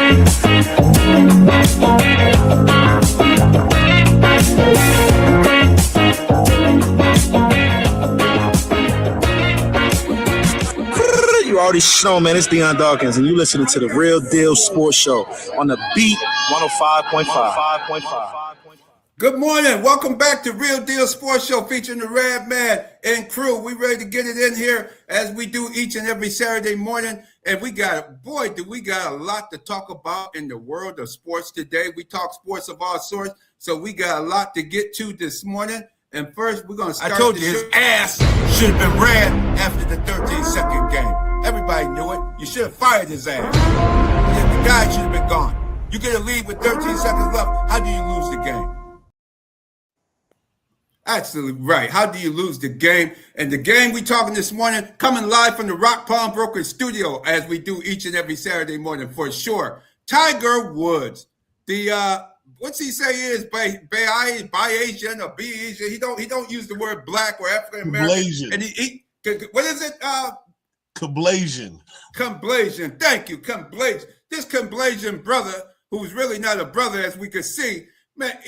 You already know, man. It's Deion Dawkins, and you listening to the Real Deal Sports Show on the Beat 105.5. Good morning. Welcome back to Real Deal Sports Show featuring the RADMAN and crew. We ready to get it in here as we do each and every Saturday morning. And we got a lot to talk about in the world of sports today. We talk sports of all sorts, so we got a lot to get to this morning. And first, we're going to start. I told you his ass should have been ran after the 13-second game. Everybody knew it. You should have fired his ass. The guy should have been gone. You get a lead with 13 seconds left. How do you lose the game? Absolutely right. How do you lose the game? And the game we talking this morning, coming live from the Rock Palm Broker studio, as we do each and every Saturday morning for sure. Tiger Woods, the what's he say is Bayesian or Bayesian? He don't use the word black or African American. And he what is it? Caucasian. Caucasian. Thank you. Caucasian. This Caucasian brother, who's really not a brother, as we could see, man.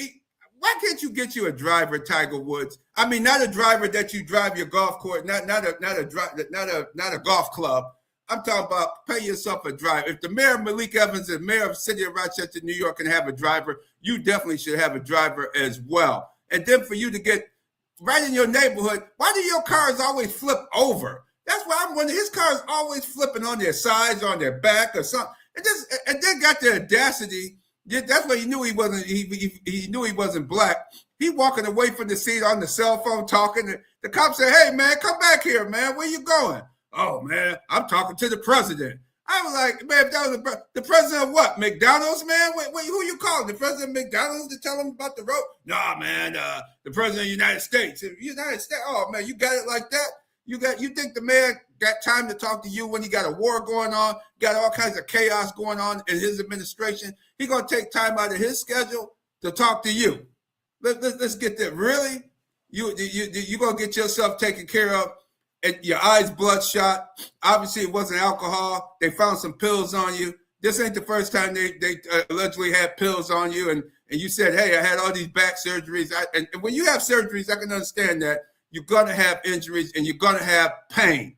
Why can't you get you a driver, Tiger Woods? I mean, not a driver that you drive your golf course, not a golf club. I'm talking about pay yourself a driver. If the mayor of Malik Evans and mayor of the city of Rochester, New York, can have a driver, you definitely should have a driver as well. And then for you to get right in your neighborhood, why do your cars always flip over? That's why I'm wondering. His cars always flipping on their sides, on their back, or something. And then got the audacity. That's why he knew he wasn't. He knew he wasn't black. He walking away from the seat on the cell phone talking. The cop said, "Hey man, come back here, man. Where you going?" "Oh man, I'm talking to the president." I was like, "Man, if that was the president of what? McDonald's, man? Wait, who you calling? The president of McDonald's to tell him about the road?" "Nah, man, the president of the United States." United States. Oh man, you got it like that? You think the man got time to talk to you when he got a war going on, got all kinds of chaos going on in his administration? He gonna take time out of his schedule to talk to you? Let's get that. Really? You gonna get yourself taken care of, and your eyes bloodshot? Obviously, it wasn't alcohol. They found some pills on you. This ain't the first time they allegedly had pills on you, and you said, "Hey, I had all these back surgeries." And when you have surgeries, I can understand that. You're going to have injuries and you're going to have pain.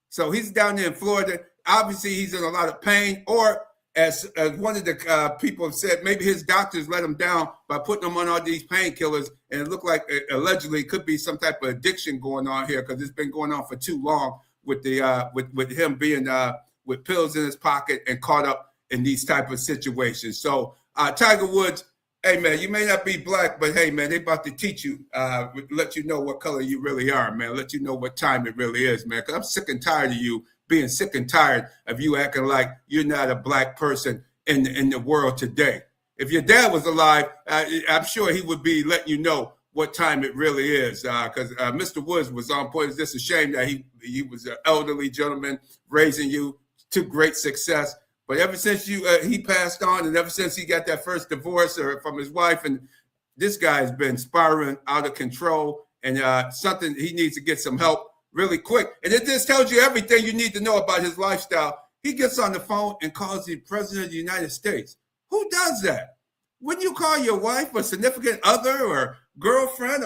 So he's down there in Florida. Obviously, he's in a lot of pain. Or as one of the people have said, maybe his doctors let him down by putting him on all these painkillers. And it looked like allegedly it could be some type of addiction going on here, because it's been going on for too long with the with him being with pills in his pocket and caught up in these type of situations. So Tiger Woods, hey, man, you may not be black, but, hey, man, they about to teach you, let you know what color you really are, man, let you know what time it really is, man, because I'm sick and tired of you being sick and tired of you acting like you're not a black person in the world today. If your dad was alive, I'm sure he would be letting you know what time it really is, because Mr. Woods was on point. It's just a shame that he was an elderly gentleman raising you to great success. But ever since he passed on, and ever since he got that first divorce from his wife, and this guy's been spiraling out of control, and something he needs to get some help really quick. And it just tells you everything you need to know about his lifestyle. He gets on the phone and calls the president of the United States. Who does that? Wouldn't you call your wife or significant other or girlfriend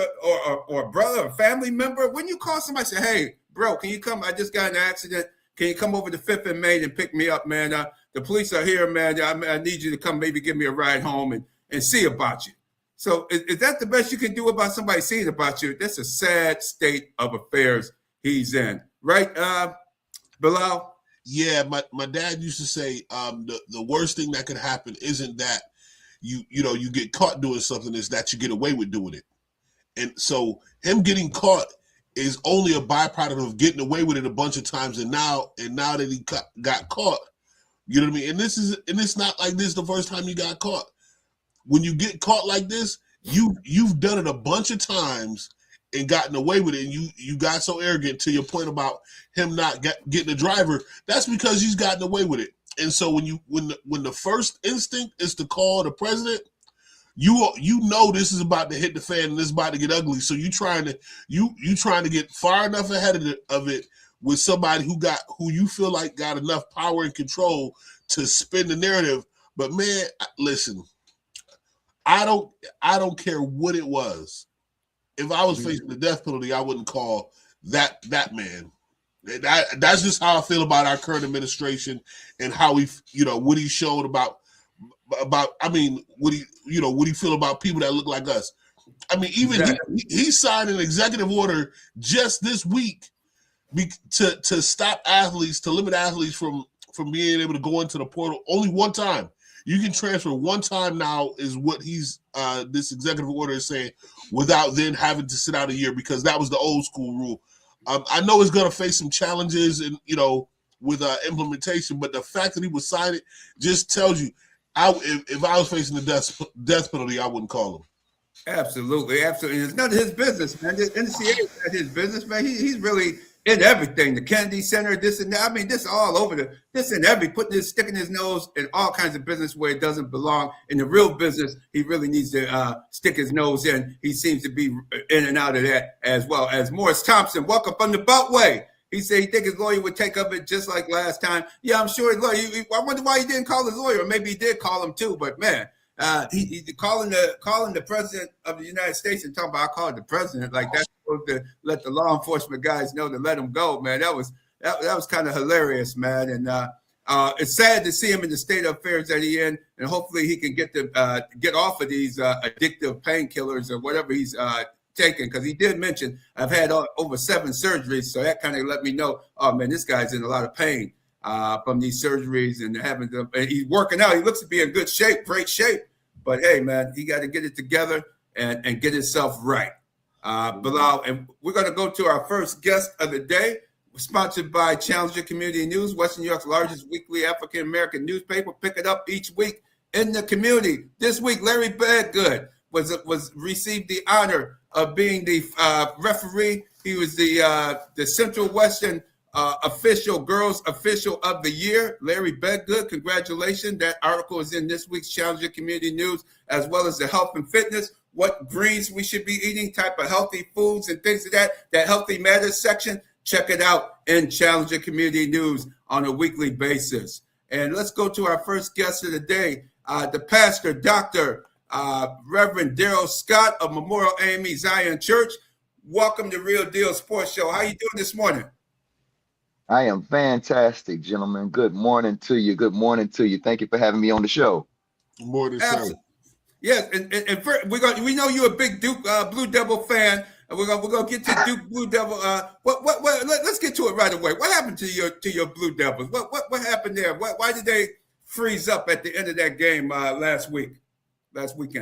or brother or family member? Wouldn't you call somebody and say, "Hey, bro, can you come? I just got in an accident. Can you come over to 5th and Main and pick me up, man? The police are here, man. I need you to come maybe give me a ride home and see about you." So is that the best you can do about somebody seeing about you? That's a sad state of affairs he's in. Right, Bilal? Yeah, my dad used to say the worst thing that could happen isn't that you get caught doing something, is that you get away with doing it. And so him getting caught is only a byproduct of getting away with it a bunch of times, and now that he got caught, you know what I mean? And it's not like this the first time you got caught. When you get caught like this, you've done it a bunch of times and gotten away with it, and you got so arrogant to your point about him not getting a driver. That's because he's gotten away with it. And so when the first instinct is to call the president, you know this is about to hit the fan and this is about to get ugly. So you trying to get far enough ahead of it with somebody who you feel like got enough power and control to spin the narrative. But man, listen, I don't care what it was. If I was facing the death penalty, I wouldn't call that man. That's just how I feel about our current administration and how what he showed about. I mean, what do you feel about people that look like us? I mean, even he signed an executive order just this week to stop athletes, to limit athletes from being able to go into the portal only one time. You can transfer one time now, is what this executive order is saying, without then having to sit out a year, because that was the old school rule. I know it's going to face some challenges and with implementation, but the fact that he was signing it just tells you, if I was facing the death penalty, I wouldn't call him. Absolutely, absolutely. It's none of his business, man. The NCAA is not his business, man. He's really in everything. The Kennedy Center, this and that. I mean, this all over this and every, sticking his nose in all kinds of business where it doesn't belong. In the real business, he really needs to stick his nose in. He seems to be in and out of that as well. As Morris Thompson, welcome from the Beltway. He said he think his lawyer would take up it just like last time. Yeah, I'm sure his lawyer. I wonder why he didn't call his lawyer. Or maybe he did call him too. But man, he calling the president of the United States and talking about, I call it the president, like that's supposed to let the law enforcement guys know to let him go, man. That was kind of hilarious, man. And it's sad to see him in the state of affairs that he in, and hopefully he can get off of these addictive painkillers or whatever he's taken, because he did mention, I've had over 7 surgeries, so that kind of let me know, oh man, this guy's in a lot of pain from these surgeries and having them. And he's working out. He looks to be in good shape, great shape. But hey, man, he got to get it together and get himself right. Bilal, and we're going to go to our first guest of the day. We're sponsored by Challenger Community News, Western New York's largest weekly African-American newspaper. Pick it up each week in the community. This week, Larry Bedgood received the honor of being the referee. He was the Central Western girls official of the year. Larry Bedgood, congratulations. That article is in this week's Challenger Community News, as well as the health and fitness, what greens we should be eating, type of healthy foods and things like that Healthy Matters section. Check it out in Challenger Community News on a weekly basis. And let's go to our first guest of the day, the pastor, Dr. Reverend Daryl Scott of Memorial AME Zion Church. Welcome to Real Deal Sports Show. How are you doing this morning? I am fantastic, gentlemen. Good morning to you. Good morning to you. Thank you for having me on the show. Good morning, sir. Yes, and first, we know you're a big Duke Blue Devil fan, and we're gonna get to Duke Blue Devil. Let's get to it right away. What happened to your Blue Devils? What happened there? Why did they freeze up at the end of that game last weekend?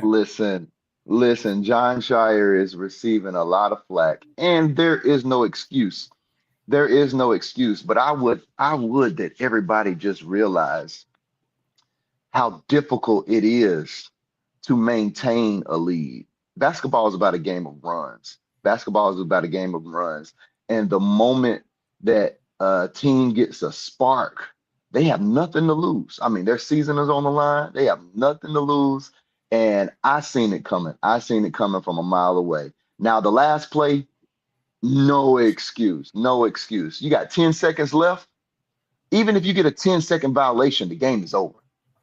Listen. John Shire is receiving a lot of flack, and there is no excuse. There is no excuse. But I would that everybody just realize how difficult it is to maintain a lead. Basketball is about a game of runs. And the moment that a team gets a spark, they have nothing to lose. I mean, their season is on the line. They have nothing to lose. And I seen it coming. From a mile away. Now, the last play, no excuse. You got 10 seconds left. Even if you get a 10-second violation, the game is over.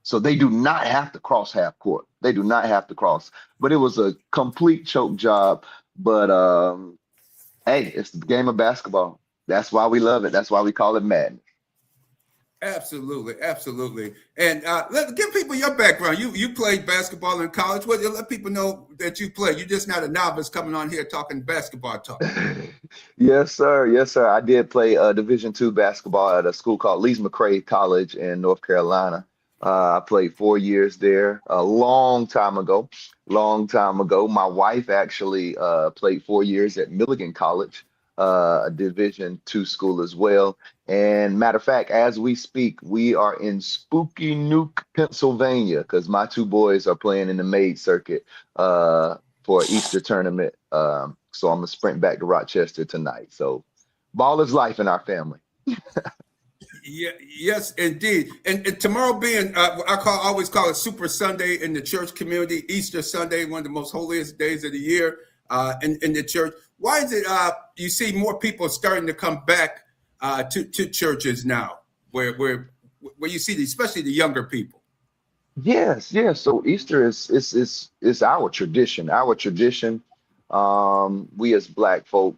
So they do not have to cross half court. They do not have to cross. But it was a complete choke job. But hey, it's the game of basketball. That's why we love it. That's why we call it madness. Absolutely. And give people your background. You played basketball in college. Let people know that you played. You're just not a novice coming on here talking basketball talk. Yes, sir. I did play Division II basketball at a school called Lees McRae College in North Carolina. I played 4 years there a long time ago. My wife actually played 4 years at Milligan College, a Division II school as well. And matter of fact, as we speak, we are in Spooky Nuke, Pennsylvania, because my 2 boys are playing in the maid circuit for Easter tournament. So I'm going to sprint back to Rochester tonight. So ball is life in our family. Yeah, yes, indeed. And tomorrow being, always call it Super Sunday in the church community, Easter Sunday, one of the most holiest days of the year in the church. Why is it you see more people starting to come back to churches now, where you see, especially the younger people? Yes, yes. So Easter is our tradition. Our tradition. We as Black folk,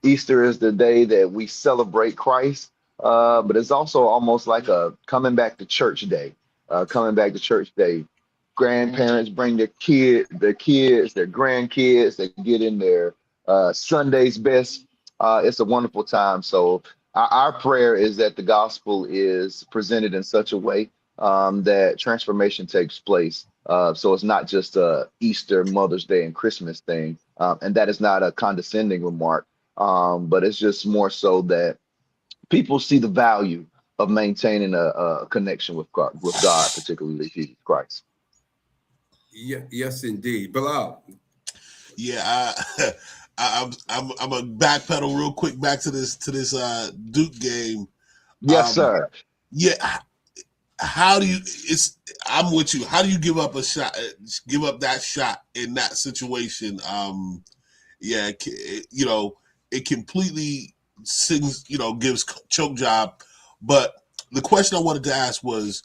Easter is the day that we celebrate Christ, but it's also almost like a coming back to church day. Coming back to church day. Grandparents bring their kids, their grandkids. They get in their Sunday's best. It's a wonderful time. So our prayer is that the gospel is presented in such a way that transformation takes place. So it's not just a Easter, Mother's Day, and Christmas thing, and that is not a condescending remark, but it's just more so that people see the value of maintaining a connection with God, particularly Jesus Christ. Yeah, yes, indeed. Bilal. Yeah, I'm a backpedal real quick back to this Duke game. Yes, sir. Yeah, how do you? I'm with you. How do you give up a shot? Give up that shot in that situation? Yeah, it completely sings. Gives choke job. But the question I wanted to ask was,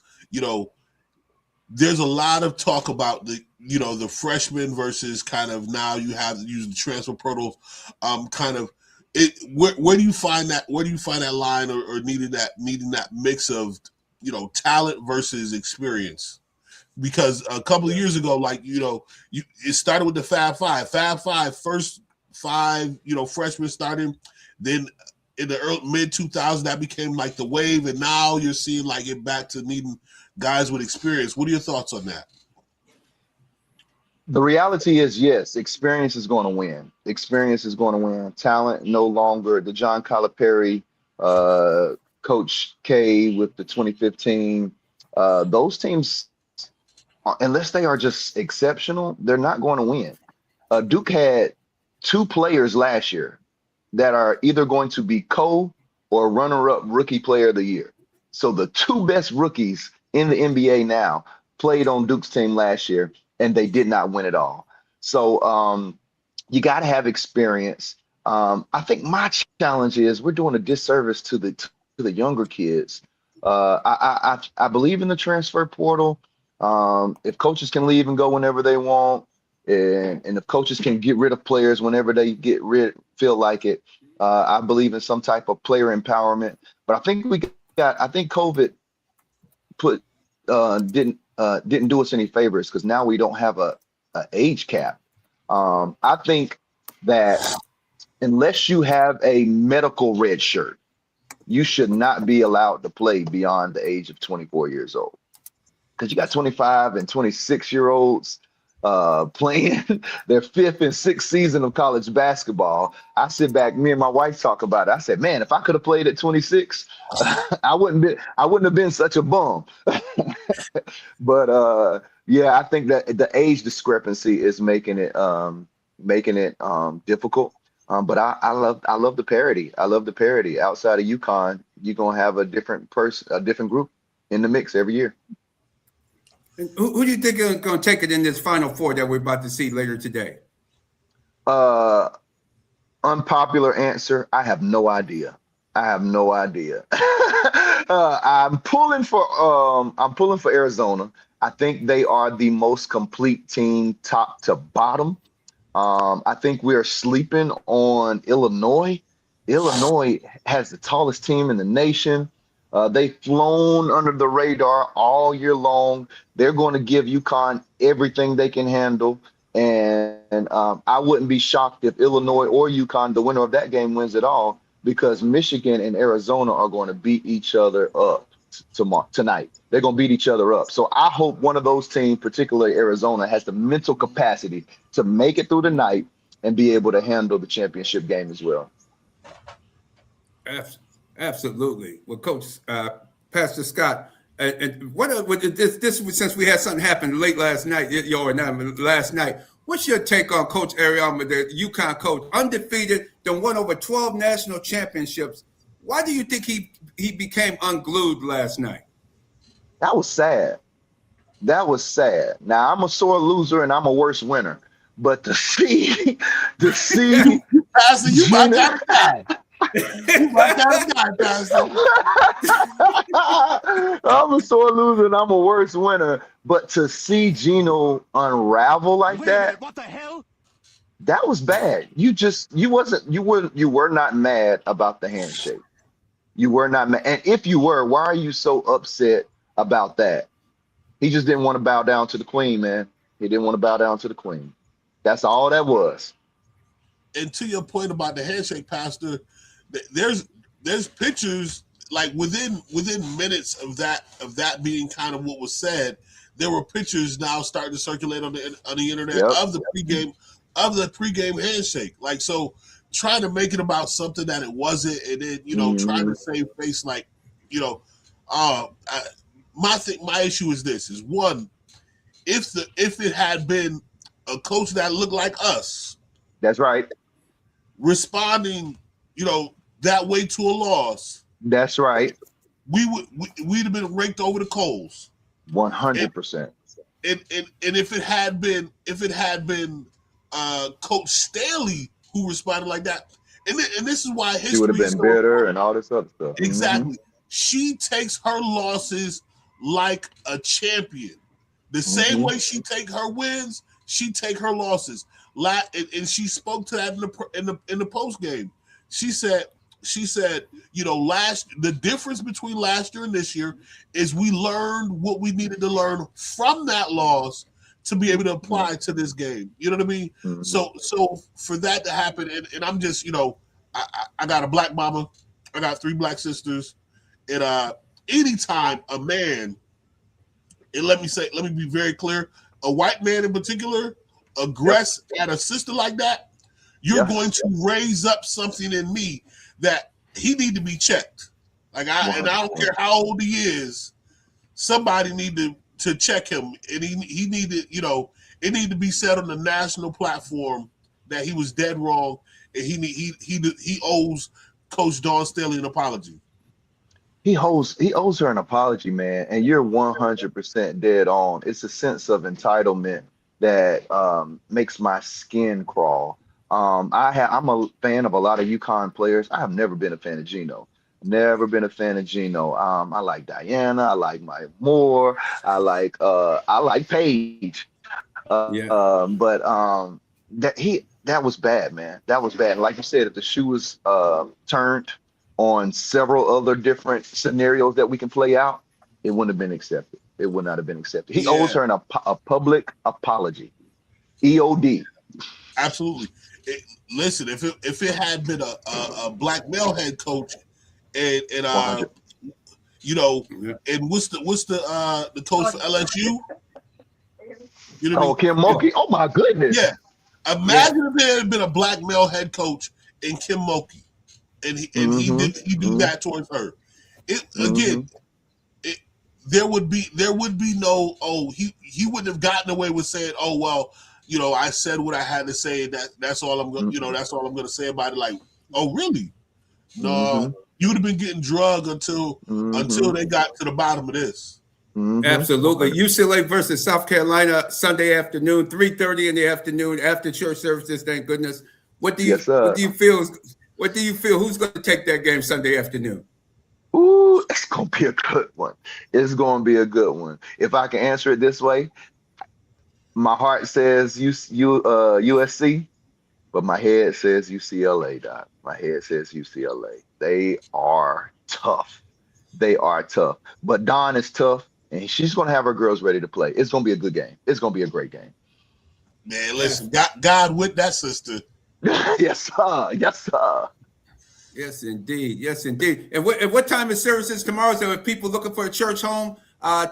there's a lot of talk about the freshmen versus kind of now you have to use the transfer portal, kind of where do you find that line or needing that mix of talent versus experience? Because a couple of years ago, it started with the Fab Five, first five freshmen starting, then in the early mid 2000s that became like the wave, and now you're seeing like it back to needing guys with experience. What are your thoughts on that? The reality is, yes, experience is going to win. Experience is going to win. Talent no longer. The John Calipari, Coach K with the 2015, those teams, unless they are just exceptional, they're not going to win. Duke had two players last year that are either going to be or runner-up rookie player of the year. So the two best rookies in the NBA now played on Duke's team last year, and they did not win at all. So you got to have experience. I think my challenge is we're doing a disservice to the younger kids. I believe in the transfer portal. If coaches can leave and go whenever they want, and if coaches can get rid of players whenever they feel like it, I believe in some type of player empowerment. But I think I think COVID didn't do us any favors because now we don't have a age cap. I think that unless you have a medical red shirt, you should not be allowed to play beyond the age of 24 years old. Because you got 25 and 26-year-olds playing their fifth and sixth season of college basketball. I sit back, me and my wife talk about it. I said, man, if I could have played at 26, I wouldn't have been such a bum. But yeah, I think that the age discrepancy is making it difficult. But I love the parity. I love the parity. Outside of UConn, you're gonna have a different group in the mix every year. And who do you think is going to take it in this Final Four that we're about to see later today? Unpopular answer. I have no idea. I'm pulling for Arizona. I think they are the most complete team, top to bottom. I think we are sleeping on Illinois. Illinois has the tallest team in the nation. They've flown under the radar all year long. They're going to give UConn everything they can handle. And I wouldn't be shocked if Illinois or UConn, the winner of that game, wins it all, because Michigan and Arizona are going to beat each other up tonight. They're going to beat each other up. So I hope one of those teams, particularly Arizona, has the mental capacity to make it through the night and be able to handle the championship game as well. Absolutely. Well, Coach, Pastor Scott, and what this since we had something happen late last night, last night. What's your take on Coach Ariama, the UConn coach, undefeated, then won over 12 national championships? Why do you think he became unglued last night? That was sad. Now I'm a sore loser and I'm a worse winner, but to see Pastor, you about that. You my kind of guy, Pastor. I'm a sore loser and I'm a worse winner. But to see Gino unravel like that, what the hell? that was bad. You were not mad about the handshake. You were not mad. And if you were, why are you so upset about that? He just didn't want to bow down to the queen, man. He didn't want to bow down to the queen. That's all that was. And to your point about the handshake, Pastor, there's pictures like within minutes of that being kind of what was said. There were pictures now starting to circulate on the internet of the pregame handshake. Like, so trying to make it about something that it wasn't, and then trying to save face, like, my issue is this: is one, if it had been a coach that looked like us, that's right, responding, that way to a loss, that's right, we'd have been raked over the coals. 100%. And if it had been Coach Staley who responded like that, and this is why history, she would have been bitter and all this other stuff. Exactly. Mm-hmm. She takes her losses like a champion. The same way she take her wins, she take her losses. And she spoke to that in the post game. She said, the difference between last year and this year is we learned what we needed to learn from that loss to be able to apply to this game. You know what I mean? Mm-hmm. So for that to happen, and I'm just, I got a black mama, I got 3 black sisters, and anytime a man, and let me be very clear, a white man in particular aggress at a sister like that, you're going to raise up something in me that he need to be checked. Like I don't care how old he is, somebody need to check him, and he needed, it need to be said on the national platform that he was dead wrong, and he owes Coach Dawn Staley an apology. He owes her an apology, man, and you're 100% dead on. It's a sense of entitlement that makes my skin crawl. I'm a fan of a lot of UConn players. I have never been a fan of Gino. Never been a fan of Gino. I like Diana. I like Maya Moore. I like Paige. But that was bad, man. That was bad. And like you said, if the shoe was turned on several other different scenarios that we can play out, it wouldn't have been accepted. It would not have been accepted. He owes her a public apology. EOD. Absolutely. Listen, if it had been a black male head coach, and and what's the coach for LSU? You know Kim Mulkey. Oh my goodness. Yeah. Imagine if there had been a black male head coach in Kim Mulkey, and he do that towards her. There would be no he wouldn't have gotten away with saying, oh well, I said what I had to say, that's all I'm going that's all I'm going to say about it. Like, oh really? No, you would have been getting drugged until they got to the bottom of this. Absolutely. UCLA versus South Carolina Sunday afternoon, 3:30 in the afternoon after church services. Thank goodness. What do you feel? Who's going to take that game Sunday afternoon? Ooh, it's going to be a good one. It's going to be a good one. If I can answer it this way, my heart says USC, but my head says UCLA, Doc. My head says UCLA. They are tough. But Dawn is tough, and she's going to have her girls ready to play. It's going to be a good game. It's going to be a great game. Man, listen, God with that sister. Yes, sir. Yes, sir. Yes, indeed. Yes, indeed. And what time is services tomorrow? So if people looking for a church home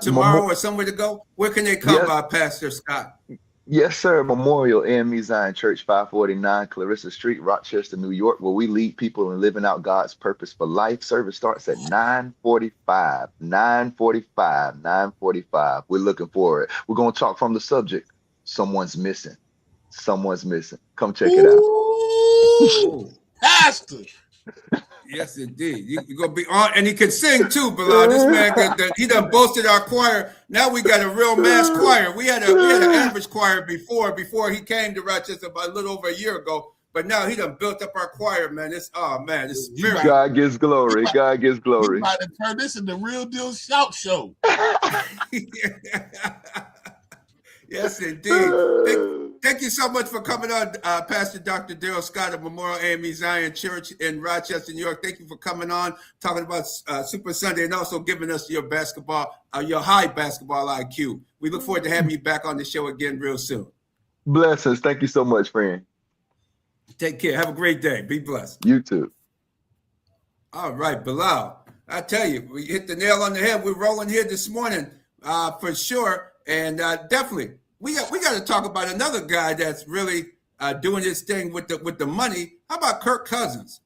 tomorrow or somewhere to go, where can they come, Pastor Scott? Yes, sir. Memorial AME Zion Church, 549 Clarissa Street, Rochester, New York, where we lead people in living out God's purpose for life. Service starts at 9:45. 9:45. We're looking for it. We're going to talk from the subject. Someone's missing. Come check it out. Pastor. Yes, indeed. You're going to be on, and he can sing too, Bilal. This man, he done boasted our choir. Now we got a real mass choir. We had an average choir before he came to Rochester about a little over a year ago. but now he done built up our choir, man. It's spirit. God gets glory. God gets We glory. about to turn this into Real Deal Shout Show. Yes, indeed. Thank you so much for coming on, Pastor Dr. Daryl Scott of Memorial AME Zion Church in Rochester, New York. Thank you for coming on, talking about Super Sunday, and also giving us your your high basketball IQ. We look forward to having you back on the show again real soon. Blessings. Thank you so much, friend. Take care. Have a great day. Be blessed. You too. All right, Bilal. I tell you, we hit the nail on the head. We're rolling here this morning for sure. And definitely, we got to talk about another guy that's really doing his thing with the money. How about Kirk Cousins?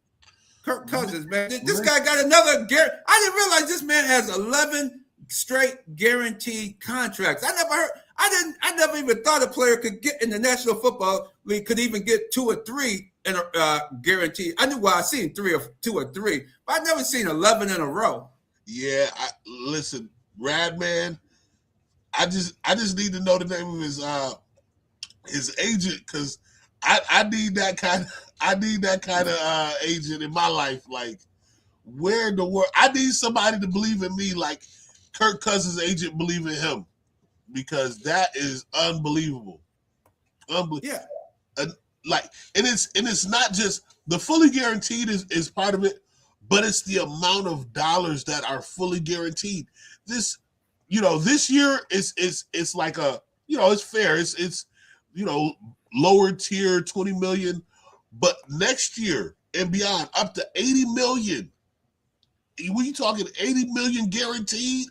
Kirk Cousins, man. This guy got another guarantee. I didn't realize this man has 11 straight guaranteed contracts. I never even thought a player could get in the National Football League could even get 2 or 3 in a guarantee. I seen 2 or 3, but I never seen 11 in a row. Yeah, listen, RADMAN. I just need to know the name of his agent, because I need that kind of agent in my life. Like, where in the world? I need somebody to believe in me like Kirk Cousins' agent believe in him, because that is unbelievable. Yeah. And it's not just the fully guaranteed is part of it, but it's the amount of dollars that are fully guaranteed. This year it's like it's fair. It's lower tier 20 million, but next year and beyond up to 80 million. When you talking 80 million guaranteed?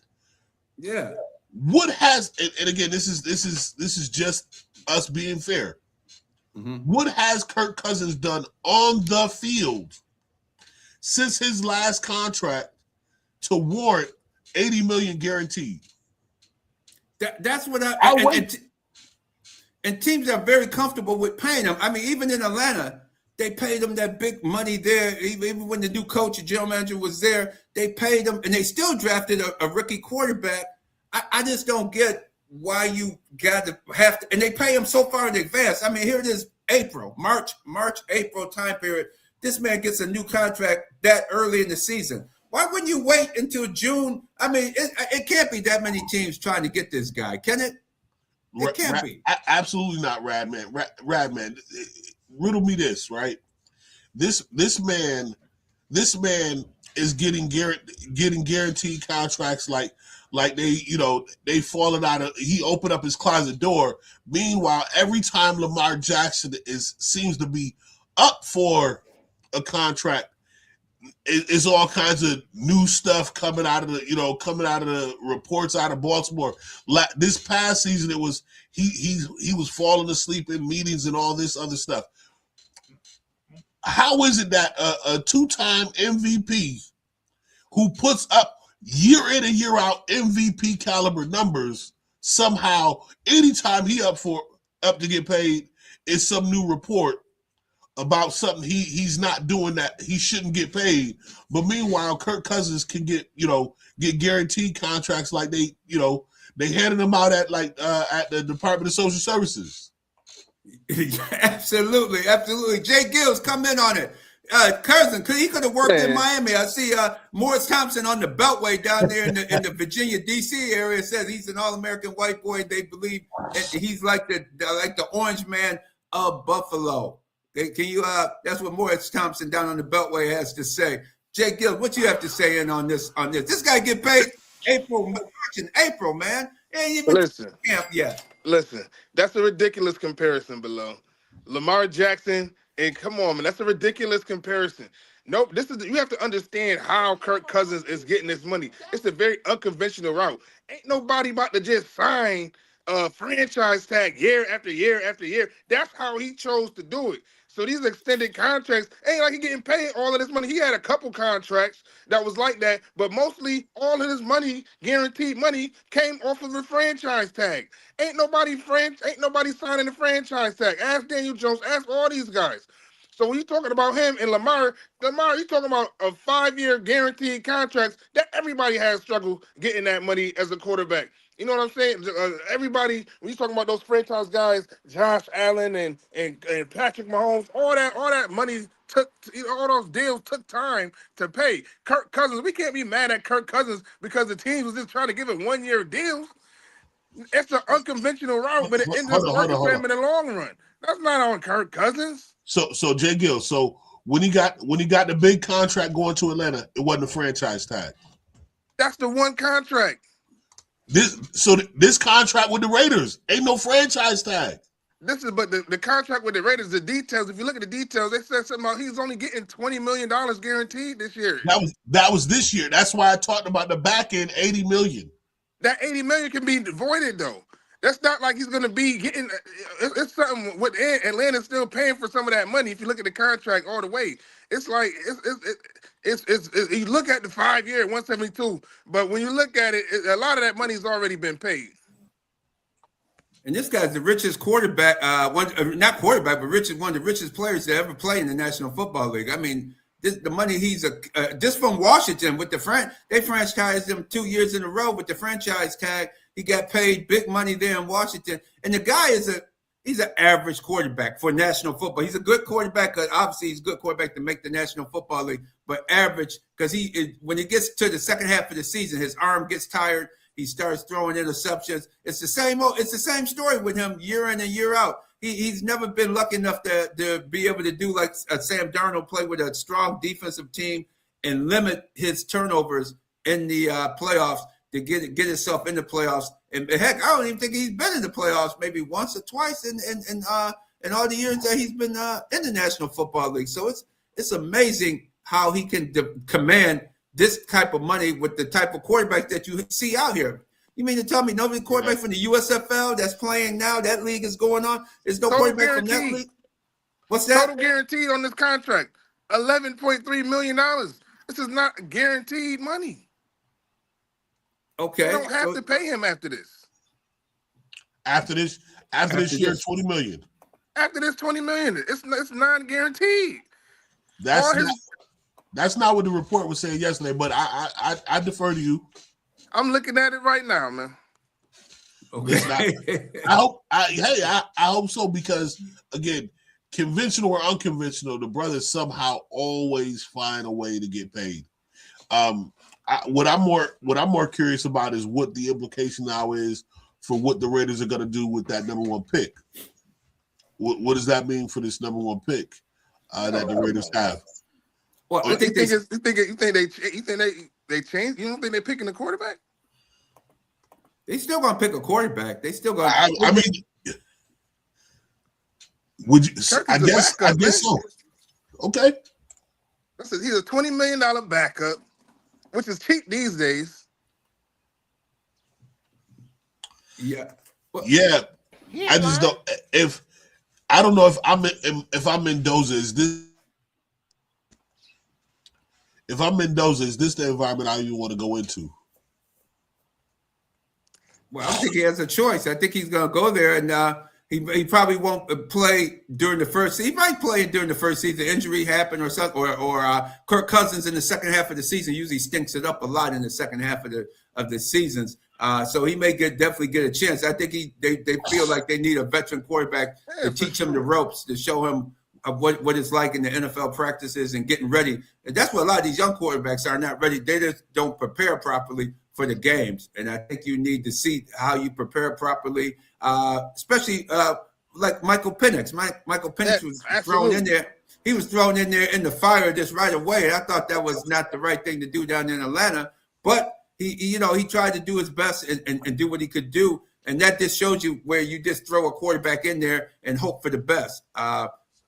Yeah. What has and again, this is just us being fair. Mm-hmm. What has Kirk Cousins done on the field since his last contract to warrant 80 million guaranteed? That's what and teams are very comfortable with paying him. I mean, even in Atlanta, they paid him that big money there. Even when the new coach and general manager was there, they paid him, and they still drafted a rookie quarterback. I just don't get why you got to have to, and they pay him so far in advance. I mean, here it is, March, April time period. This man gets a new contract that early in the season. Why wouldn't you wait until June? I mean, it can't be that many teams trying to get this guy, can it? It can't be. Absolutely not, RADMAN. RADMAN, riddle me this, right? This man is getting guaranteed contracts like they fallen out of. He opened up his closet door. Meanwhile, every time Lamar Jackson seems to be up for a contract, it's all kinds of new stuff coming out of the reports out of Baltimore. This past season, it was he was falling asleep in meetings and all this other stuff. How is it that a two-time MVP who puts up year in and year out MVP caliber numbers, somehow anytime he up to get paid is some new report about something he's not doing that he shouldn't get paid, but meanwhile Kirk Cousins can get guaranteed contracts like they handed them out at the Department of Social Services. Absolutely. J-GILLZ, come in on it. Cousin, he could have worked in Miami. I see Morris Thompson on the Beltway down there in the Virginia, D.C. area says he's an All-American white boy. They believe that he's like the orange man of Buffalo. Can you? That's what Morris Thompson down on the Beltway has to say. J-GILLZ, what you have to say in on this? This guy get paid March and April, man. Ain't even camp yet. Listen, that's a ridiculous comparison, below Lamar Jackson. And come on, man, that's a ridiculous comparison. Nope, you have to understand how Kirk Cousins is getting this money. It's a very unconventional route. Ain't nobody about to just sign a franchise tag year after year after year. That's how he chose to do it. So these extended contracts ain't like he getting paid all of this money. He had a couple contracts that was like that, but mostly all of his money, guaranteed money, came off of the franchise tag. Ain't nobody signing the franchise tag. Ask Daniel Jones, ask all these guys. So when you're talking about him and Lamar, you're talking about a 5-year guaranteed contracts that everybody has struggled getting that money as a quarterback. You know what I'm saying? Everybody, when you talking about those franchise guys, Josh Allen and Patrick Mahomes, all that money took, all those deals took time to pay. Kirk Cousins, we can't be mad at Kirk Cousins because the team was just trying to give him 1-year deals. It's an unconventional route, but it ended up working for him in the long run. That's not on Kirk Cousins. So J-GILLZ, so when he got the big contract going to Atlanta, it wasn't a franchise tag. That's the one contract. This contract with the Raiders ain't no franchise tag. But the contract with the Raiders, the details. If you look at the details, they said something about he's only getting $20 million guaranteed this year. That was this year. That's why I talked about the back end, $80 million. That $80 million can be voided though. That's not like he's going to be getting. It's something with Atlanta's still paying for some of that money. If you look at the contract all the way, it's like it's you look at the 5-year 172, but when you look at it, a lot of that money's already been paid. And this guy's the richest quarterback, not quarterback, but one of the richest players to ever play in the National Football League. I mean, the money he's just from Washington with the they franchised him 2 years in a row with the franchise tag. He got paid big money there in Washington, and the guy he's an average quarterback for national football. He's a good quarterback. Obviously, he's a good quarterback to make the National Football League, but average because when he gets to the second half of the season, his arm gets tired. He starts throwing interceptions. It's the same story with him year in and year out. He's never been lucky enough to be able to do like Sam Darnold, play with a strong defensive team and limit his turnovers in the playoffs to get himself in the playoffs. And heck, I don't even think he's been in the playoffs maybe once or twice in all the years that he's been in the National Football League. So it's amazing how he can command this type of money with the type of quarterback that you see out here. You mean to tell me nobody quarterback from the USFL that's playing now, that league is going on? There's no Total quarterback guaranteed. from that league? What's that? Total guaranteed on this contract, $11.3 million. This is not guaranteed money. Okay. You don't have to pay him after this. After this year, $20 million. After this $20 million, it's non-guaranteed. That's not what the report was saying yesterday, but I defer to you. I'm looking at it right now, man. Okay. I hope so, because again, conventional or unconventional, the brothers somehow always find a way to get paid. What I'm more curious about is what the implication now is for what the Raiders are going to do with that number 1 pick. What does that mean for this number 1 pick that the Raiders have? Well, I think you think they changed? You don't think they're picking the quarterback? they still gonna pick a quarterback. They still gonna. I mean, would you? I guess so. Okay. He's a $20 million backup, which is cheap these days. Yeah. Well, yeah. I just don't. I don't know if I'm Mendoza, is this? If I'm Mendoza, is this the environment I even want to go into? Well, I think he has a choice. I think he's going to go there, and he probably won't play during the first. He might play during the first season. Injury happened or something, or Kirk Cousins in the second half of the season usually stinks it up a lot in the second half of the seasons. So he may definitely get a chance. I think they feel like they need a veteran quarterback to teach him the ropes, to show him what it's like in the NFL practices and getting ready. And that's what a lot of these young quarterbacks are not ready. They just don't prepare properly for the games. And I think you need to see how you prepare properly, especially like Michael Penix. Michael Penix was thrown in there. He was thrown in there in the fire just right away. I thought that was not the right thing to do down in Atlanta. But he tried to do his best and do what he could do. And that just shows you where you just throw a quarterback in there and hope for the best.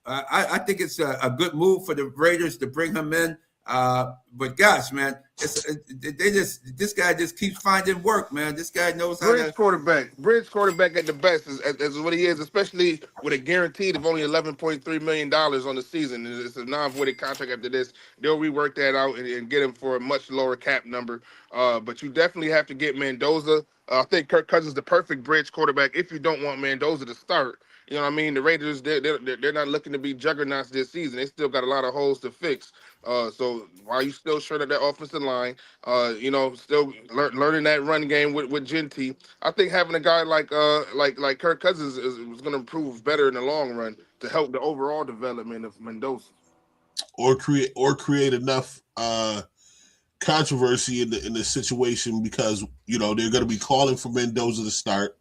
I think it's a good move for the Raiders to bring him in. But gosh, man, this guy just keeps finding work, man. This guy knows how bridge quarterback at the best is what he is, especially with a guaranteed of only $11.3 million on the season. It's a non-voided contract after this. They'll rework that out and get him for a much lower cap number. But you definitely have to get Mendoza. I think Kirk Cousins is the perfect bridge quarterback if you don't want Mendoza to start. You know what I mean? The Raiders, they're not looking to be juggernauts this season. They still got a lot of holes to fix. So while you still short of that offensive line, line. Still learning that run game with Genty. I think having a guy like Kirk Cousins is going to prove better in the long run to help the overall development of Mendoza. Or create enough controversy in the situation, because they're going to be calling for Mendoza to start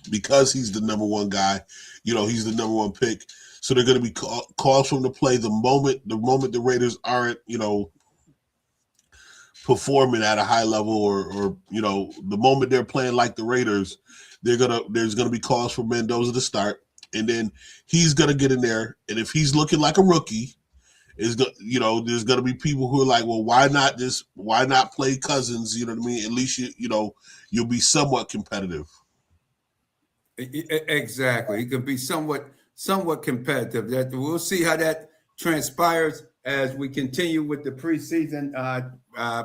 because he's the number one guy. He's the number one pick. So they're going to be calls for him to play the moment the Raiders aren't, performing at a high level, or the moment they're playing like the Raiders, there's going to be calls for Mendoza to start, and then he's going to get in there, and if he's looking like a rookie, there's going to be people who are like, well, why not play Cousins? You know what I mean? At least you'll be somewhat competitive. Exactly, he could be somewhat competitive. That we'll see how that transpires as we continue with the preseason,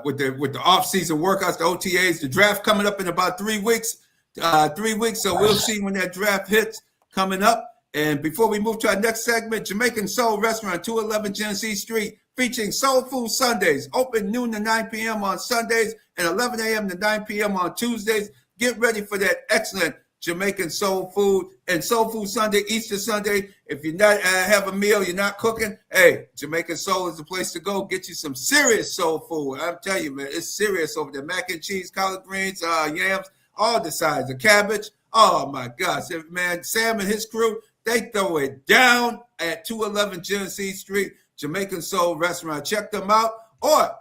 with the off-season workouts, the OTAs, the draft coming up in about 3 weeks. 3 weeks, so we'll see when that draft hits coming up. And before we move to our next segment, Jamaican Soul Restaurant, 211 Genesee Street, featuring Soul Food Sundays, open noon to 9 p.m. on Sundays and 11 a.m. to 9 p.m. on Tuesdays. Get ready for that excellent Jamaican soul food. And Soul Food Sunday, Easter Sunday, if you're not have a meal, you're not cooking, hey, Jamaican Soul is the place to go. Get you some serious soul food. I'm telling you, man, it's serious over there. Mac and cheese, collard greens, yams, all the sides, the cabbage. Oh, my gosh, man, Sam and his crew, they throw it down at 211 Genesee Street, Jamaican Soul Restaurant. Check them out. Or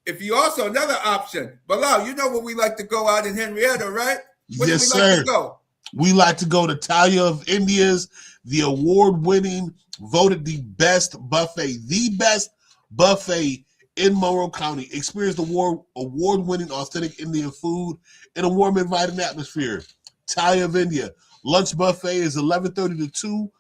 if you also, another option, Bilal, you know where we like to go out in Henrietta, right? Where yes, do we like sir. to go? We like to go to Talia of India's, the award-winning, voted the best buffet in Monroe County. Experience the award-winning authentic Indian food in a warm, inviting atmosphere. Talia of India. Lunch buffet is 11:30 to 2.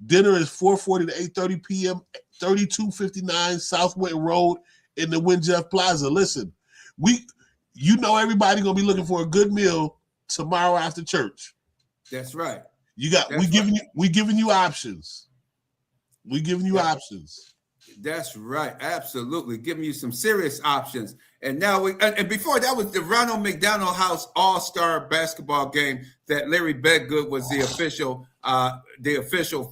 Dinner is 4:40 to 8:30 p.m. 3259 South Winton Road in the Winjeff Plaza. Listen, everybody gonna be looking for a good meal tomorrow after church. That's right. We giving you options. We giving you options. That's right. Absolutely. Giving you some serious options. And now and before that was the Ronald McDonald House All-Star basketball game that Larry Bedgood was the official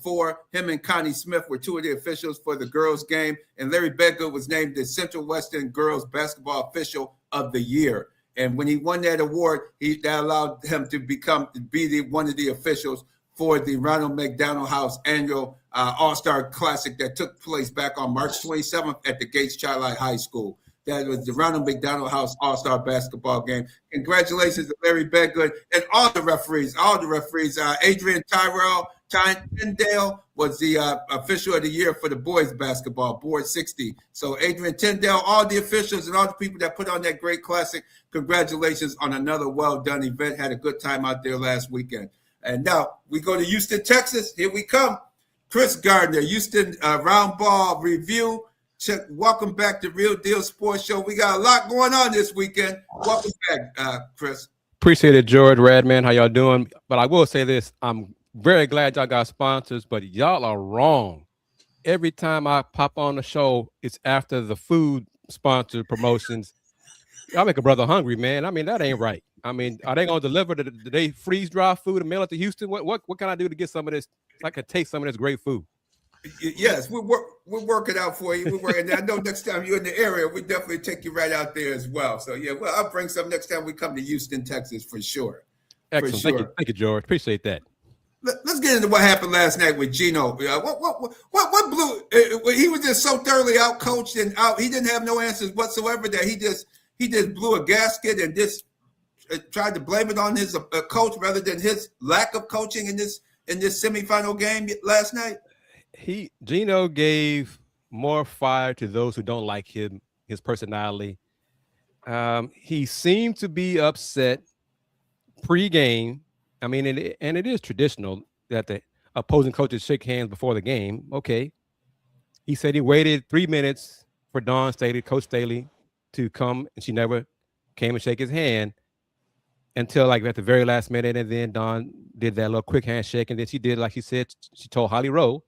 for. Him and Connie Smith were two of the officials for the girls game. And Larry Bedgood was named the Central Western Girls Basketball Official of the Year. And when he won that award, that allowed him to be one of the officials for the Ronald McDonald House annual All-Star Classic that took place back on March 27th at the Gates Charlotte High School. That was the Ronald McDonald House All-Star basketball game. Congratulations to Larry Bedgood and all the referees. Adrian Tyndale was the official of the year for the boys basketball, Board 60. So Adrian Tyndale, all the officials and all the people that put on that great classic, congratulations on another well-done event. Had a good time out there last weekend. And now we go to Houston, Texas. Here we come. Chris Gardner, Houston Round Ball Review. Welcome back to Real Deal Sports Show. We got a lot going on this weekend. Welcome back, Chris. Appreciate it, George, Radman. How y'all doing? But I will say this. I'm very glad y'all got sponsors, but y'all are wrong. Every time I pop on the show, it's after the food sponsor promotions. Y'all make a brother hungry, man. I mean, that ain't right. I mean, are they going to deliver the freeze dry food and mail it to Houston? What can I do to get some of this? I can taste some of this great food. Yes, we're working out for you. We're working. I know next time you're in the area, we definitely take you right out there as well. So yeah, well, I'll bring some next time we come to Houston, Texas, for sure. Excellent. For sure. Thank you, George. Appreciate that. Let's get into what happened last night with Gino. What blew? He was just so thoroughly out coached and out. He didn't have no answers whatsoever. That he just blew a gasket and just tried to blame it on his coach rather than his lack of coaching in this semifinal game last night. Gino gave more fire to those who don't like him, his personality. He seemed to be upset pre-game. I mean, and it is traditional that the opposing coaches shake hands before the game. Okay. He said he waited 3 minutes for Coach Staley, to come, and she never came and shake his hand until like at the very last minute. And then Dawn did that little quick handshake. And then she did, like she said, she told Holly Rowe,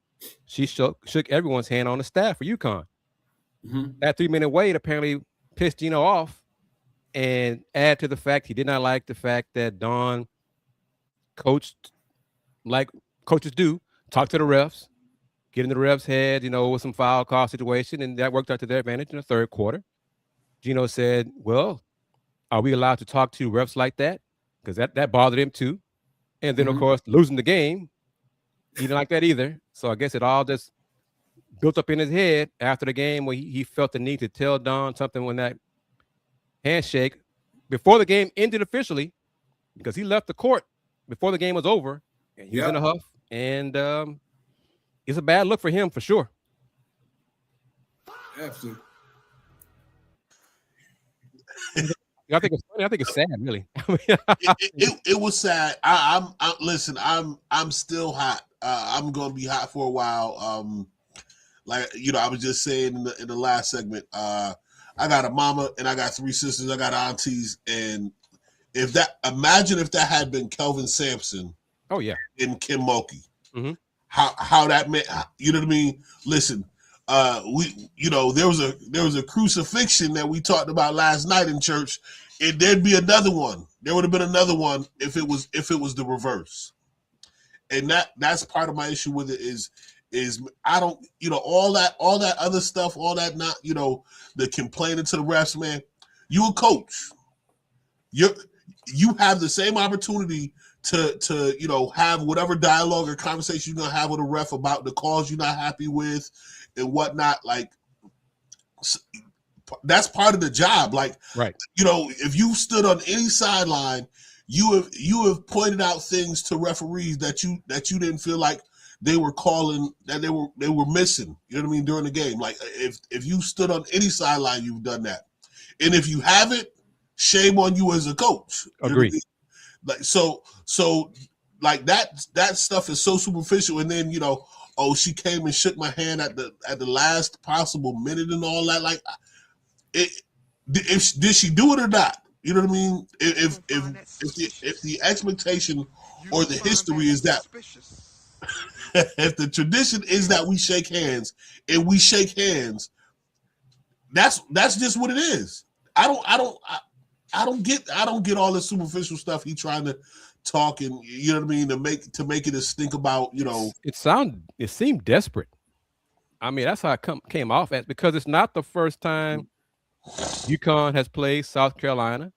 she shook everyone's hand on the staff for UConn. Mm-hmm. That 3 minute wait apparently pissed Gino off, and add to the fact he did not like the fact that Don coached like coaches do, talk to the refs, get in the refs' head, with some foul call situation, and that worked out to their advantage in the third quarter. Gino said, well, are we allowed to talk to refs like that? Because that bothered him too. And then, of course, losing the game, he didn't like that either. So I guess it all just built up in his head after the game where he felt the need to tell Don something when that handshake before the game ended officially, because he left the court before the game was over, and he was in a huff. And it's a bad look for him for sure. Absolutely. I think it's funny. I think it's sad, really. It was sad. Listen. I'm still hot. I'm gonna be hot for a while. I was just saying in the last segment. I got a mama and I got 3 sisters. I got aunties, and imagine if that had been Kelvin Sampson. Oh yeah. And Kim Mulkey. Mm-hmm. How that meant. You know what I mean? Listen. There was a crucifixion that we talked about last night in church, and there'd be another one. There would have been another one if it was the reverse. And that's part of my issue with it is I don't, all that other stuff, all that not, the complaining to the refs, man. You a coach. You have the same opportunity to have whatever dialogue or conversation you're gonna have with a ref about the calls you're not happy with and whatnot. Like, that's part of the job. Like, right. If you stood on any sideline, you have pointed out things to referees that you didn't feel like they were calling, that they were missing. You know what I mean, during the game. Like, if you stood on any sideline, you've done that. And if you haven't, shame on you as a coach. Agreed. Like, so like that stuff is so superficial. And then, she came and shook my hand at the last possible minute and all that. Like, did she do it or not? You know what I mean? If the expectation or the history is that, if the tradition is that we shake hands and we shake hands, that's just what it is. I don't get all the superficial stuff he trying to talk, and you know what I mean, to make it a stink about, It seemed desperate. I mean, that's how it came off as, because it's not the first time UConn has played South Carolina.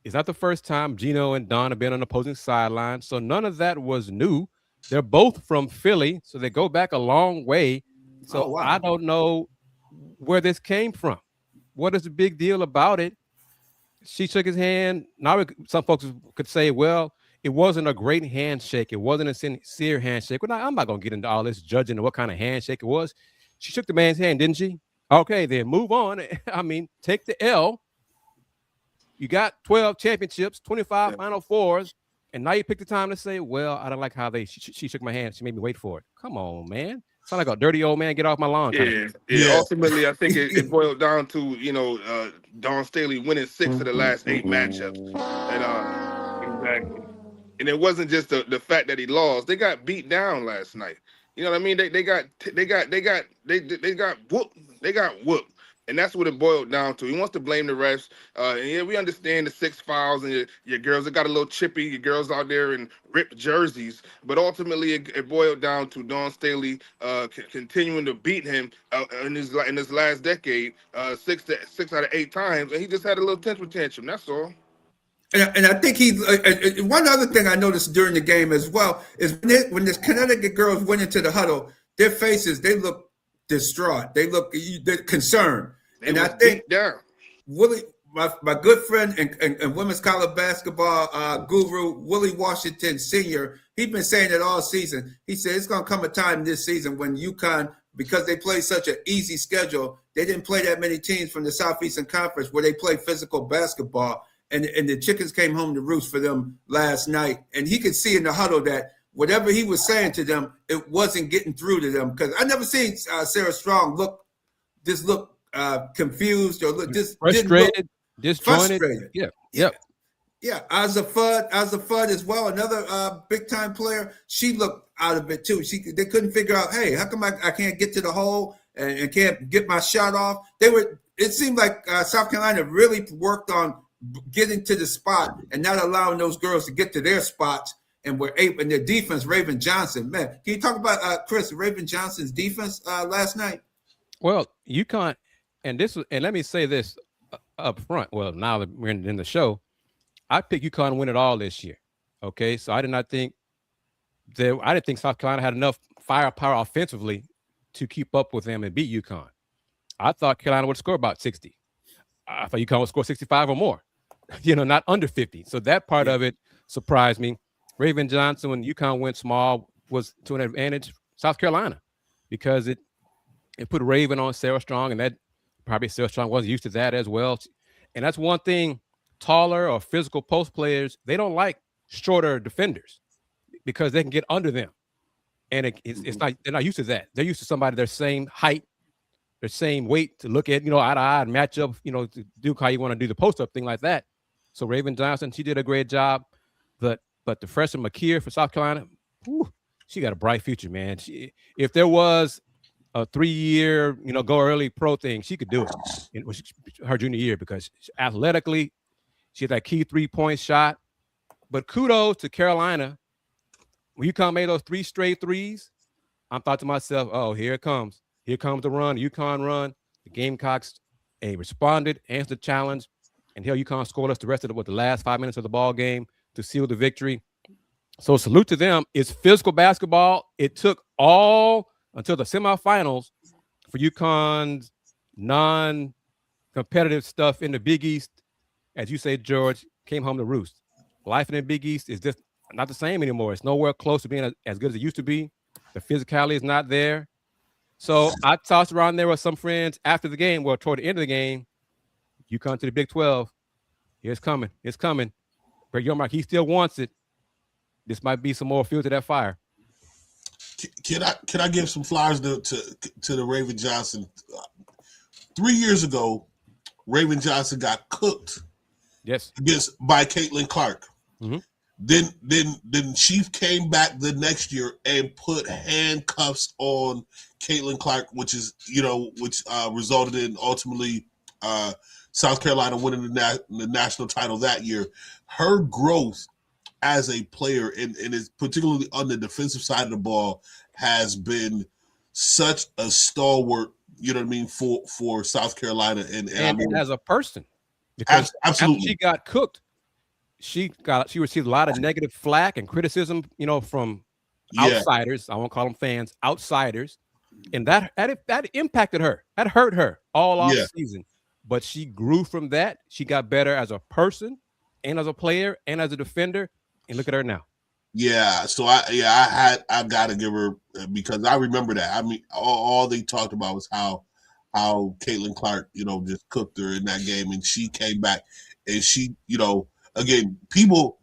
It's not the first time Gino and Don have been on opposing sidelines. So none of that was new. They're both from Philly, so they go back a long way. So I don't know where this came from. What is the big deal about it? She shook his hand. Now some folks could say, well, it wasn't a great handshake. It wasn't a sincere handshake. Well, I'm not going to get into all this judging of what kind of handshake it was. She shook the man's hand, didn't she? Okay, then move on. I mean, take the L. You got 12 championships, 25 Final Fours, and now you pick the time to say, well, I don't like how she shook my hand. She made me wait for it. Come on, man. Sound like a dirty old man. Get off my lawn. Yeah. Ultimately, I think it boiled down to, Dawn Staley winning 6 of the last 8 matchups. And exactly. And it wasn't just the fact that he lost. They got beat down last night. You know what I mean? They got whooped. They got whooped. And that's what it boiled down to. He wants to blame the refs. And yeah, we understand the 6 fouls and your girls that got a little chippy, your girls out there in ripped jerseys. But ultimately, it boiled down to Dawn Staley continuing to beat him in his last decade, 6 out of 8 times. And he just had a little temper tantrum. That's all. And I think one other thing I noticed during the game as well is when the Connecticut girls went into the huddle, their faces, they look distraught. They're concerned. And I think Willie, my good friend and women's college basketball guru, Willie Washington Sr., he's been saying it all season. He said it's going to come a time this season when UConn, because they play such an easy schedule, they didn't play that many teams from the Southeastern Conference where they play physical basketball. And the chickens came home to roost for them last night. And he could see in the huddle that whatever he was saying to them, it wasn't getting through to them. Because I never seen Sarah Strong look confused or look frustrated, disjointed. Yeah. Azza Fudd as well, another big time player. She looked out of it too. They couldn't figure out, hey, how come I can't get to the hole and can't get my shot off? it seemed like South Carolina really worked on getting to the spot and not allowing those girls to get to their spots. And were able, and their defense, Raven Johnson, man. Can you talk about Chris, Raven Johnson's defense last night? Well, UConn, and let me say this up front. Well, now that we're in the show, I picked UConn to win it all this year. Okay, so I didn't think South Carolina had enough firepower offensively to keep up with them and beat UConn. I thought Carolina would score about 60. I thought UConn would score 65 or more, not under 50. So that part of it surprised me. Raven Johnson, when UConn went small, was to an advantage South Carolina because it put Raven on Sarah Strong, and that probably Sarah Strong wasn't used to that as well. And that's one thing, taller or physical post players, they don't like shorter defenders because they can get under them. And it's not, they're not used to that. They're used to somebody their same height, their same weight to look at, eye to eye and match up, to do how you want to do the post up thing like that. So Raven Johnson, she did a great job. But the freshman McKeer for South Carolina, she got a bright future, man. If there was a 3-year, go early pro thing, she could do it in her junior year because athletically, she had that key 3-point shot. But kudos to Carolina. When UConn made those 3 straight threes, I thought to myself, oh, here it comes. Here comes the run, the UConn run. The Gamecocks responded, answered the challenge, and UConn scored us the rest of the last 5 minutes of the ball game to seal the victory. So salute to them. It's physical basketball. It took all until the semifinals for UConn's non-competitive stuff in the Big East, as you say, George, came home to roost. Life in the Big East is just not the same anymore. It's nowhere close to being as good as it used to be. The physicality is not there. So I tossed around there with some friends after the game, toward the end of the game, UConn to the Big 12. It's coming. It's coming. Greg Yormark, he still wants it. This might be some more fuel to that fire. Can I give some flowers to the Raven Johnson? 3 years ago, Raven Johnson got cooked. Yes. By Caitlin Clark. Mm-hmm. Then she came back the next year and put handcuffs on Caitlin Clark, which resulted in ultimately South Carolina winning the national title that year. Her growth as a player, and is particularly on the defensive side of the ball, has been such a stalwart, for South Carolina. And as a person. Because absolutely. After she got cooked, she received a lot of negative flack and criticism, from outsiders. I won't call them fans, outsiders. And that impacted her. That hurt her all off season. But she grew from that. She got better as a person and as a player and as a defender. And look at her now. Yeah. So I got to give her, because I remember that. I mean, all they talked about was how Caitlin Clark, just cooked her in that game, and she came back, and she, again, people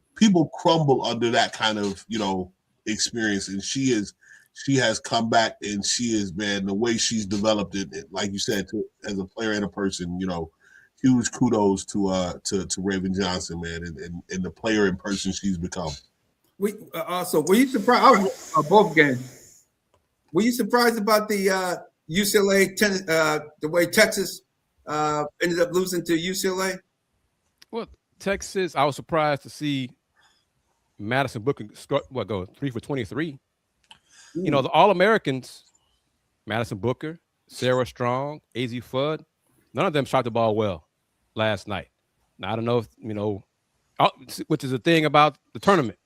crumble under that kind of, experience, and she has come back, and she is, man, the way she's developed it, like you said, as a player and a person, huge kudos to Raven Johnson, man, and the player and person she's become. So were you surprised? I was both games. Were you surprised about the UCLA tennis, the way Texas ended up losing to UCLA? Well, Texas, I was surprised to see Madison Booker go 3 for 23. The All-Americans, Madison Booker, Sarah Strong, AZ Fudd, none of them shot the ball well last night. Now, I don't know if, which is the thing about the tournament.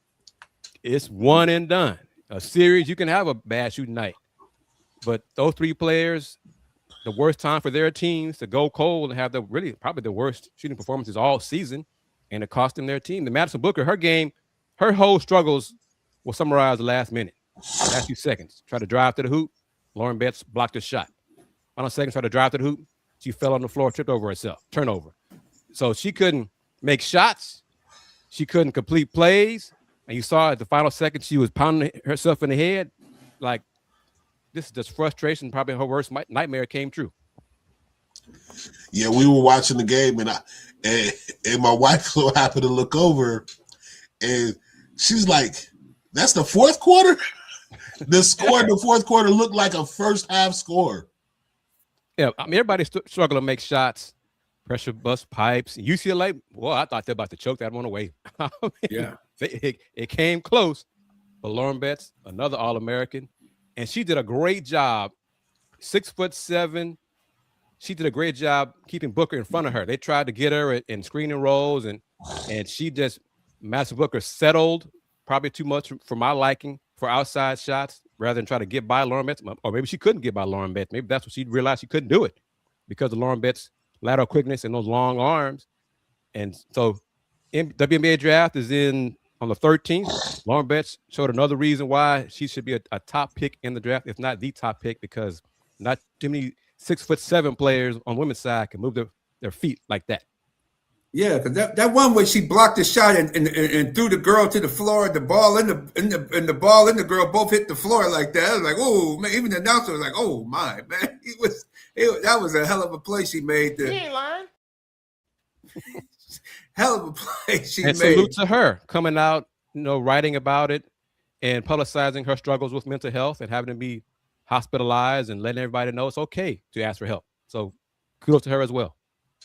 It's one and done. A series, you can have a bad shooting night. But those 3 players, the worst time for their teams to go cold and have probably the worst shooting performances all season, and it cost them their team. The Madison Booker, her whole struggles were summarized the last minute. Last few seconds. Tried to drive to the hoop. Lauren Betts blocked her shot. Final seconds, tried to drive to the hoop. She fell on the floor, tripped over herself. Turnover. So she couldn't make shots. She couldn't complete plays. And you saw at the final second, she was pounding herself in the head. Like, this is just frustration. Probably her worst nightmare came true. Yeah, we were watching the game, and my wife so happened to look over, and she's like, that's the fourth quarter? The score in the fourth quarter looked like a first half score. Yeah, I mean, everybody's struggling to make shots, pressure bust pipes. UCLA, well, I thought they were about to choke that one away. I mean, Yeah. it came close. But Lauren Betts, another All-American, and she did a great job. 6'7". She did a great job keeping Booker in front of her. They tried to get her in screening roles, and she just, Master Booker settled probably too much for my liking for outside shots rather than try to get by Lauren Betts. Or maybe she couldn't get by Lauren Betts. Maybe that's what she realized she couldn't do it because of Lauren Betts' lateral quickness and those long arms. And so WNBA draft is on the 13th. Lauren Betts showed another reason why she should be a top pick in the draft, if not the top pick, because not too many 6'7" players on women's side can move their feet like that. Yeah, because that one where she blocked the shot and threw the girl to the floor, the ball and the ball and the girl both hit the floor like that. I was like, oh man! Even the announcer was like, oh my man, that was a hell of a play she made. He ain't lying. Hell of a play she and made. Salute to her coming out, writing about it and publicizing her struggles with mental health and having to be hospitalized and letting everybody know it's okay to ask for help. So kudos to her as well.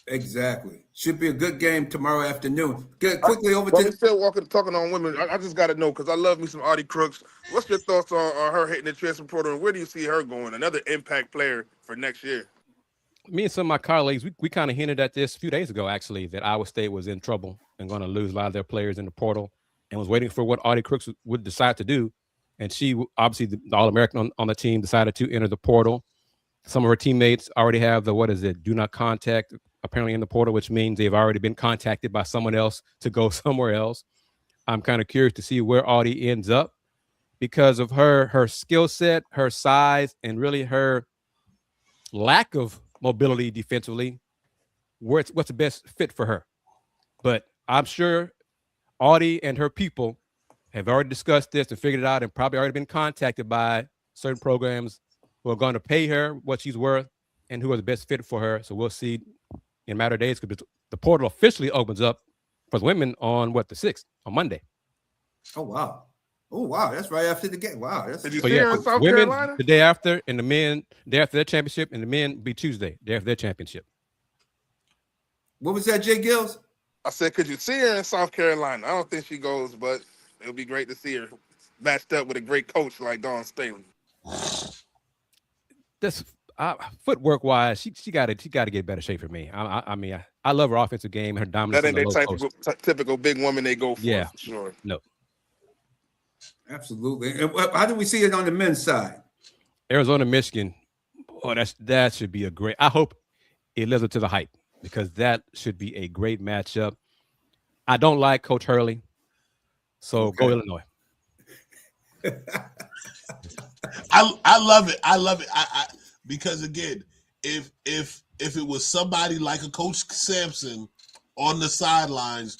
Exactly. Should be a good game tomorrow afternoon. Get quickly over But to we still talking on women. I just got to know, because I love me some Audie Crooks. What's your thoughts on her hitting the transfer portal, and where do you see her going? Another impact player for next year. Me and some of my colleagues, we kind of hinted at this a few days ago, actually, that Iowa State was in trouble and going to lose a lot of their players in the portal and was waiting for what Audie Crooks would decide to do. And she, obviously, the All-American on the team, decided to enter the portal. Some of her teammates already have the, do not contact, apparently in the portal, which means they've already been contacted by someone else to go somewhere else. I'm kind of curious to see where Audie ends up because of her skill set, her size, and really her lack of mobility defensively. What's the best fit for her? But I'm sure Audie and her people have already discussed this and figured it out and probably already been contacted by certain programs who are going to pay her what she's worth and who are the best fit for her. So we'll see in a matter of days, because the portal officially opens up for the women on the 6th, on Monday. Oh wow, that's right after the game. Wow, that's Did you see her in South women Carolina? the day after, and the men day after their championship, and the men be Tuesday, day after their championship. What was that, J-GILLZ? I said, could you see her in South Carolina? I don't think she goes, but it would be great to see her matched up with a great coach like Dawn Staley. That's footwork wise, she got to get better shape for me. I mean, I love her offensive game, her dominance. That ain't that typical big woman they go for. Yeah, for sure. No, absolutely. And how do we see it on the men's side? Arizona, Michigan. Oh, that should be a great. I hope it lives up to the hype, because that should be a great matchup. I don't like Coach Hurley, so go Illinois. I love it. I love it. I because again, if it was somebody like a Coach Sampson on the sidelines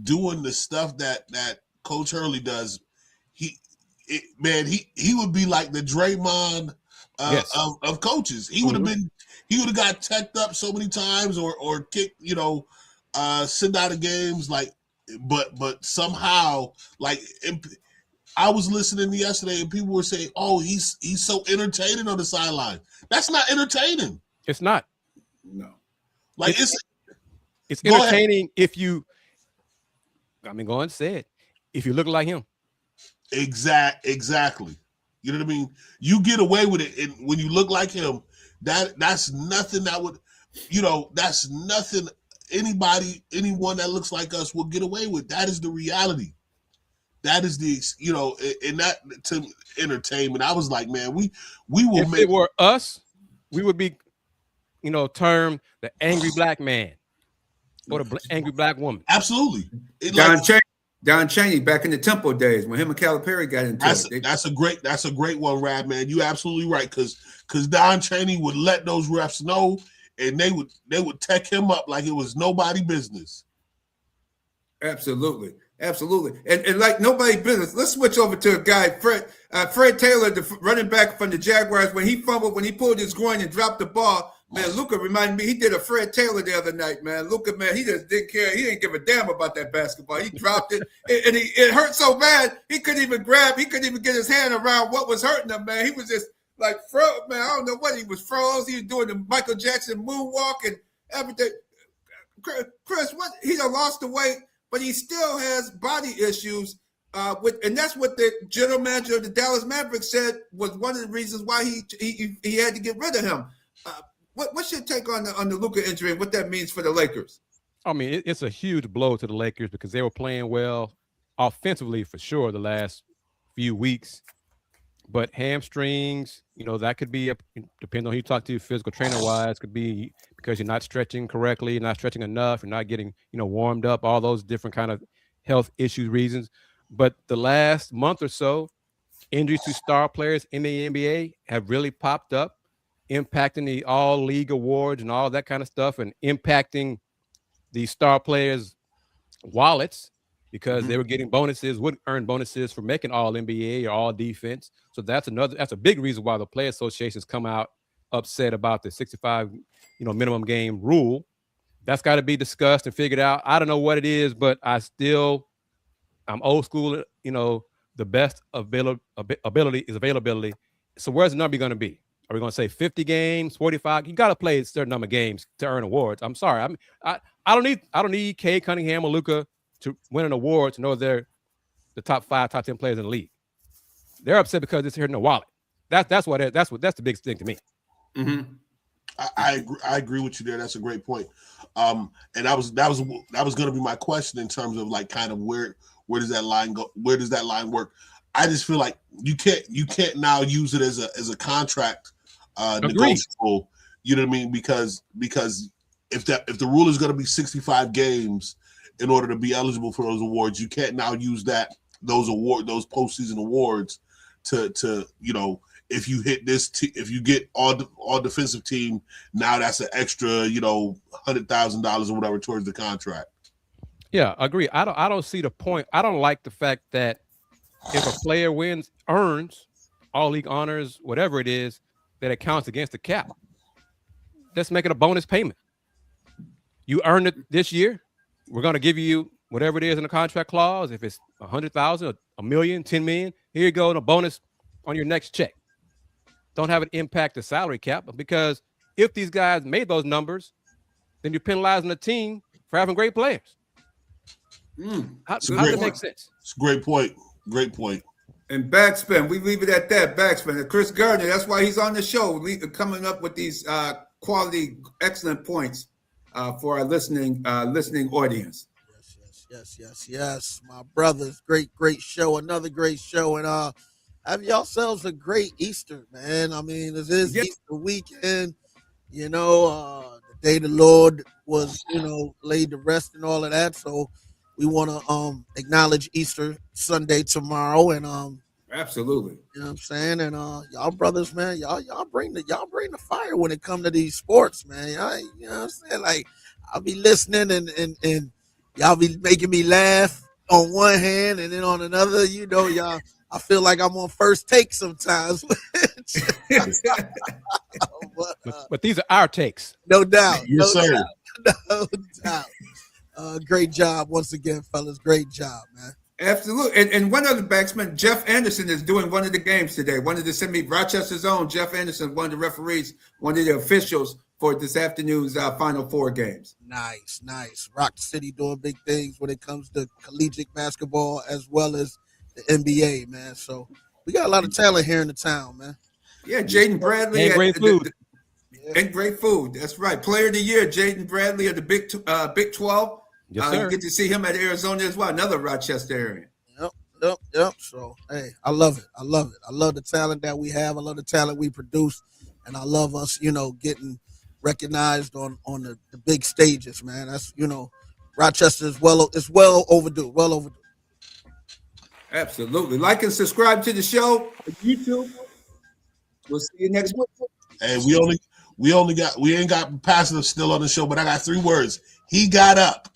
doing the stuff that Coach Hurley does, he would be like the Draymond of coaches. He would have been. He would have got teched up so many times or kicked, sent out of games. Like, but somehow, like, I was listening yesterday and people were saying, "Oh, he's so entertaining on the sideline." That's not entertaining. It's not. No. Like it's entertaining if you. I mean, go on and say it. If you look like him. Exactly. You know what I mean? You get away with it, and when you look like him, that's nothing that would, that's nothing anyone that looks like us will get away with. That is the reality. That is the, and that to entertainment. I was like, man, we will if it were us, we would be, termed the angry black man or the angry black woman. Absolutely. Don Chaney back in the Temple days when him and Calipari got into it. That's a great one, RADMAN. You absolutely right, because Don Chaney would let those refs know, and they would tech him up like it was nobody business. Absolutely. And like nobody business. Let's switch over to a guy, Fred Taylor, the running back from the Jaguars. When he fumbled, when he pulled his groin and dropped the ball, man, Luka reminded me, he did a Fred Taylor the other night, man. Luka, man, he just didn't care. He didn't give a damn about that basketball. He dropped it, and it hurt so bad, he couldn't even get his hand around what was hurting him, man. He was just like man, I don't know what he was froze. He was doing the Michael Jackson moonwalk and everything. Chris, what he done lost the weight, but he still has body issues. And that's what the general manager of the Dallas Mavericks said was one of the reasons why he had to get rid of him. What's your take on the Luka injury and what that means for the Lakers? I mean, it's a huge blow to the Lakers because they were playing well offensively for sure the last few weeks. But hamstrings, that could be, depending on who you talk to, physical trainer-wise, could be because you're not stretching correctly, you're not stretching enough, you're not getting, warmed up, all those different kind of health issue reasons. But the last month or so, injuries to star players in the NBA have really popped up, impacting the all-league awards and all that kind of stuff, and impacting the star players' wallets because they were getting bonuses, would earn bonuses for making all NBA or all defense. So that's a big reason why the player associations come out upset about the 65, minimum game rule. That's got to be discussed and figured out. I don't know what it is, but I'm old school. The best ability is availability. So where's the number going to be? Are we going to say 50 games, 45? You got to play a certain number of games to earn awards. I'm sorry. I don't need Kay Cunningham or Luka to win an award to know they're the top 5, top 10 players in the league. They're upset because it's here in the wallet. That's the biggest thing to me. Mm-hmm. I agree with you there. That's a great point. And that was going to be my question in terms of like kind of where does that line go? Where does that line work? I just feel like you can't now use it as a contract negotiable. You know what I mean? Because if the rule is going to be 65 games in order to be eligible for those awards, you can't now use those postseason awards to if you hit this if you get all defensive team, now that's an extra $100,000 or whatever towards the contract. Yeah, agree. I don't see the point. I don't like the fact that if a player earns all league honors, whatever it is, that it counts against the cap. Let's make it a bonus payment. You earned it this year. We're going to give you whatever it is in the contract clause. If it's 100,000, a million, 10 million, here you go, and a bonus on your next check. Don't have it impact the salary cap, because if these guys made those numbers, then you're penalizing the team for having great players. How does it make sense? It's a great point. Great point. And BacSpin, we leave it at that. BacSpin. And Chris Gardner, that's why he's on the show, coming up with these quality, excellent points for our listening audience. Yes. My brothers, great show. Another great show. And have yourselves a great Easter, man. I mean, it is Easter weekend. The day the Lord was, laid to rest and all of that. So we want to acknowledge Easter Sunday tomorrow, and absolutely, you know what I'm saying. And y'all brothers, man, y'all bring the fire when it come to these sports, man. You know what I'm saying? Like, I'll be listening and y'all be making me laugh on one hand, and then on another, y'all. I feel like I'm on First Take sometimes. But these are our takes. No doubt. Yes, sir. No doubt. Great job once again, fellas. Great job, man. Absolutely. And one other backsman, Jeff Anderson, is doing one of the games today. One of the Rochester's own Jeff Anderson, one of the referees, one of the officials for this afternoon's Final Four games. Nice. Rock City doing big things when it comes to collegiate basketball as well as the NBA, man. So we got a lot of talent here in the town, man. Yeah, Jaden Bradley. And great food. And great food. That's right. Player of the year, Jaden Bradley of the Big 12. Yes, sir. You get to see him at Arizona as well, another Rochester area. Yep. So, hey, I love it. I love the talent that we have. I love the talent we produce. And I love us, getting recognized on the big stages, man. That's, Rochester is well overdue. Absolutely. Like and subscribe to the show on YouTube. We'll see you next week. And we ain't got Pastor still on the show, but I got 3 words. He got up.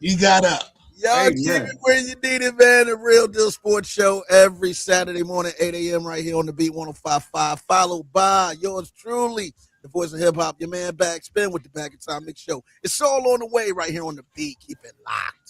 He got up. Y'all keep it where you need it, man. The Real Deal Sports Show every Saturday morning, 8 a.m. right here on the Beat 105.5. Followed by yours truly, the voice of hip hop, your man BacSpin with the Back in Time Mix Show. It's all on the way right here on the Beat. Keep it locked.